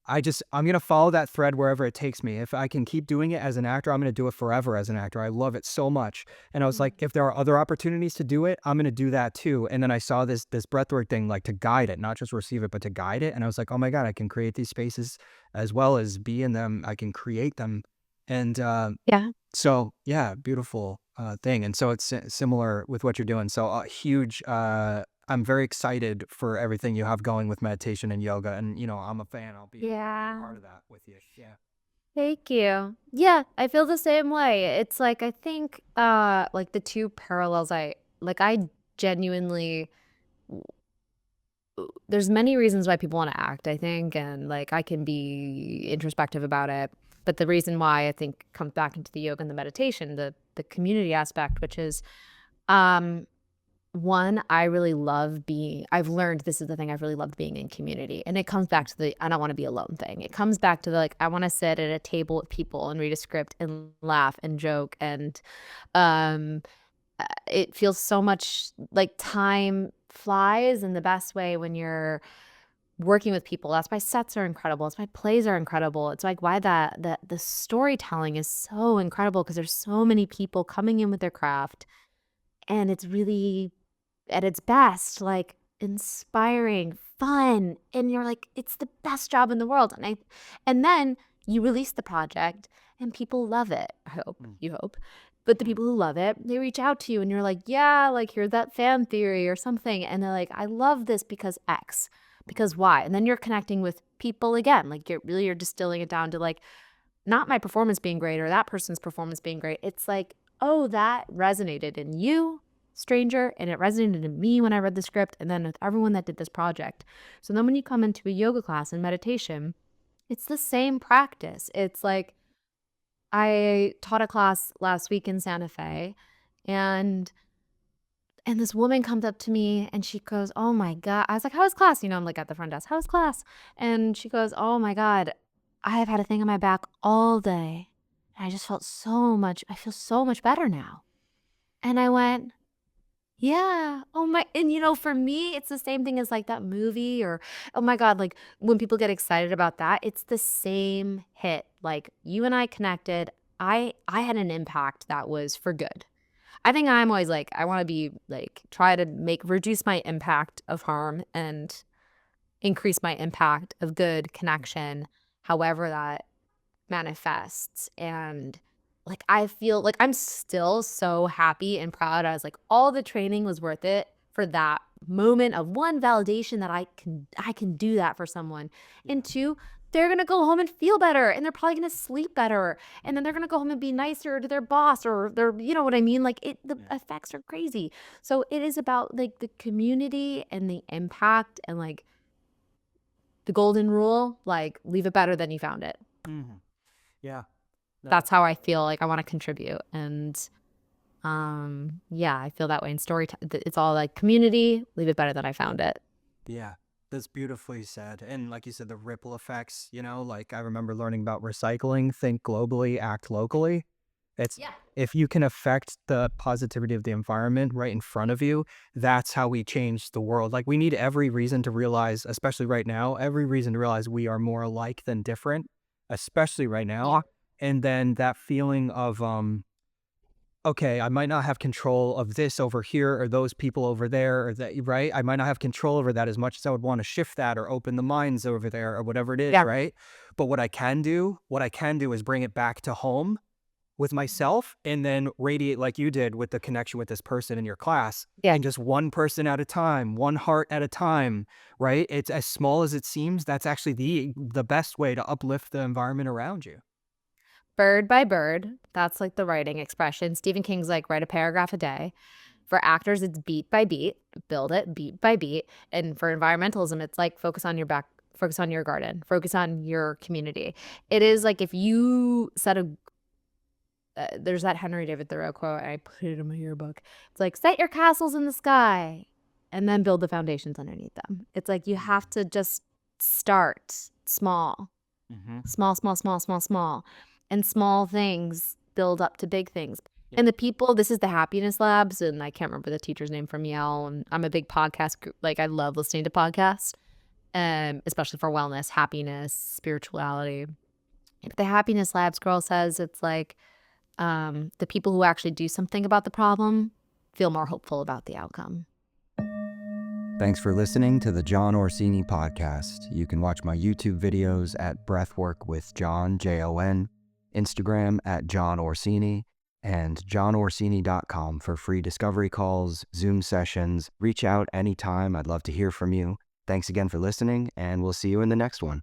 I'm going to follow that thread wherever it takes me. If I can keep doing it as an actor, I'm going to do it forever as an actor. I love it so much. And I was like, if there are other opportunities to do it, I'm going to do that too. And then I saw this breathwork thing, like to guide it, not just receive it, but to guide it. And I was like, oh my God, I can create these spaces as well as be in them. I can create them. And Yeah. so yeah, beautiful thing. And so it's similar with what you're doing. So huge, I'm very excited for everything you have going with meditation and yoga. And, I'm a fan. I'll be part of that with you. Yeah. Thank you. Yeah, I feel the same way. It's like, I think like the two parallels I genuinely, there's many reasons why people want to act, I think, and like I can be introspective about it. But the reason why I think comes back into the yoga and the meditation, the community aspect, which is one, I really love I've learned this is the thing, I've really loved being in community. And it comes back to the I don't want to be alone thing. It comes back to the like, I want to sit at a table with people and read a script and laugh and joke. And it feels so much like time flies in the best way when you're working with people. That's why sets are incredible. That's why plays are incredible. It's like why the storytelling is so incredible, because there's so many people coming in with their craft, and it's really at its best, like inspiring, fun, and you're like, it's the best job in the world. And then you release the project and people love it. You hope. But the people who love it, they reach out to you and you're like, yeah, like here's that fan theory or something. And they're like, I love this because X, because Y. And then you're connecting with people again. Like you're distilling it down to like, not my performance being great or that person's performance being great. It's like, oh, that resonated in you, stranger, and it resonated in me when I read the script, and then with everyone that did this project. So then when you come into a yoga class and meditation, it's the same practice. It's like, I taught a class last week in Santa Fe, and this woman comes up to me and she goes, oh my God. I was like, how was class? I'm like at the front desk, how was class? And she goes, oh my God, I have had a thing on my back all day. And I just felt I feel so much better now. And I went, yeah. Oh my, and for me, it's the same thing as like that movie, or, oh my God, like when people get excited about that, it's the same hit. Like you and I connected. I had an impact that was for good. I think I'm always like, I want to be like, try to reduce my impact of harm and increase my impact of good connection, however that manifests. And like, I feel like I'm still so happy and proud. I was like, all the training was worth it for that moment of one, validation that I can do that for someone. And two, they're going to go home and feel better, and they're probably going to sleep better. And then they're going to go home and be nicer to their boss, or you know what I mean? Like the effects are crazy. So it is about like the community and the impact, and like the golden rule, like leave it better than you found it. Mm-hmm. Yeah. That's how I feel like I want to contribute. And yeah, I feel that way in it's all like community, leave it better than I found it. Yeah, that's beautifully said. And like you said, the ripple effects, like I remember learning about recycling, think globally, act locally. If you can affect the positivity of the environment right in front of you, that's how we change the world. Like we need every reason to realize, especially right now, every reason to realize we are more alike than different, especially right now. Yeah. And then that feeling of, okay, I might not have control of this over here or those people over there, or that, right? I might not have control over that as much as I would want to shift that or open the minds over there or whatever it is, Yeah. right? But what I can do is bring it back to home, with myself and then radiate like you did with the connection with this person in your class. Yeah. And just one person at a time, one heart at a time, right? It's as small as it seems. That's actually the best way to uplift the environment around you. Bird by bird. That's like the writing expression. Stephen King's like, write a paragraph a day. For actors, it's beat by beat, build it beat by beat. And for environmentalism, it's like focus on your garden, focus on your community. It is like if you set there's that Henry David Thoreau quote, I put it in my yearbook. It's like, set your castles in the sky and then build the foundations underneath them. It's like you have to just start small, small, small, small, small, small. And small things build up to big things. And the people, this is the Happiness Labs, and I can't remember the teacher's name from Yale. And I'm a big podcast group. Like, I love listening to podcasts, especially for wellness, happiness, spirituality. But the Happiness Labs girl says it's like the people who actually do something about the problem feel more hopeful about the outcome. Thanks for listening to the Jon Orsini podcast. You can watch my YouTube videos at Breathwork with Jon, Jon, Instagram at Jon Orsini, and jonorsini.com for free discovery calls, Zoom sessions. Reach out anytime. I'd love to hear from you. Thanks again for listening, and we'll see you in the next one.